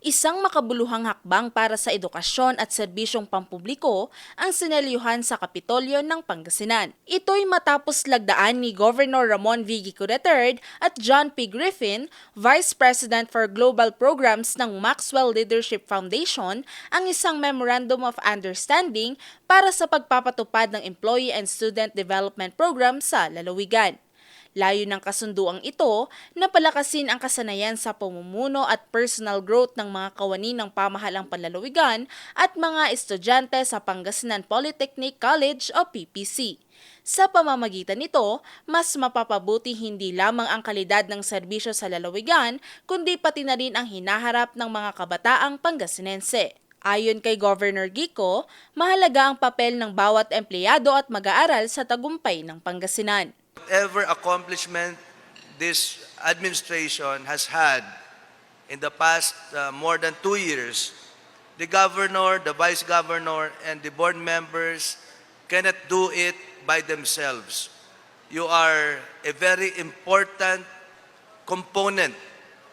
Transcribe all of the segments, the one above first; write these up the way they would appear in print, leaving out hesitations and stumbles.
Isang makabuluhang hakbang para sa edukasyon at serbisyong pampubliko ang sinelyuhan sa Kapitolyo ng Pangasinan. Ito'y matapos lagdaan ni Governor Ramon V. Gico III at John P. Griffin, Vice President for Global Programs ng Maxwell Leadership Foundation, ang isang Memorandum of Understanding para sa pagpapatupad ng Employee and Student Development Program sa lalawigan. Layo ng kasunduang ito na palakasin ang kasanayan sa pamumuno at personal growth ng mga kawani ng pamahalang panlalawigan at mga estudyante sa Pangasinan Polytechnic College o PPC. Sa pamamagitan nito, mas mapapabuti hindi lamang ang kalidad ng serbisyo sa lalawigan, kundi pati na rin ang hinaharap ng mga kabataang Pangasinense. Ayon kay Governor Gico, mahalaga ang papel ng bawat empleyado at mag-aaral sa tagumpay ng Pangasinan. Whatever accomplishment this administration has had in the past more than 2 years, the governor, the vice governor, and the board members cannot do it by themselves. You are a very important component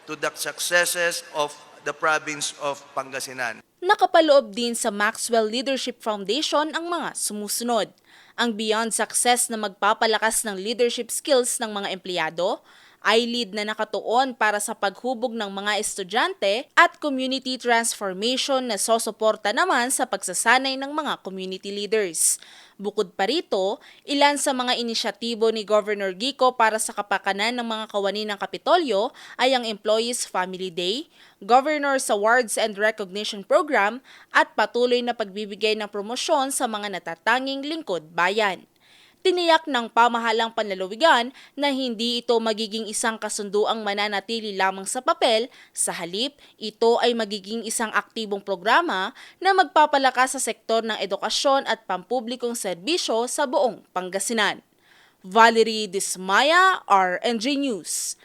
to the successes of the province of Pangasinan. Nakapaloob din sa Maxwell Leadership Foundation ang mga sumusunod. Ang Beyond Success na magpapalakas ng leadership skills ng mga empleyado, iLead na nakatuon para sa paghubog ng mga estudyante at community transformation na sosuporta naman sa pagsasanay ng mga community leaders. Bukod pa rito, ilan sa mga inisyatibo ni Governor Gico para sa kapakanan ng mga kawani ng Kapitolyo ay ang Employees Family Day, Governor's Awards and Recognition Program at patuloy na pagbibigay ng promosyon sa mga natatanging lingkod bayan. Tiniyak ng pamahalang panlalawigan na hindi ito magiging isang kasunduang mananatili lamang sa papel, sa halip, ito ay magiging isang aktibong programa na magpapalakas sa sektor ng edukasyon at pampublikong serbisyo sa buong Pangasinan. Valerie Dismaya, RNG News.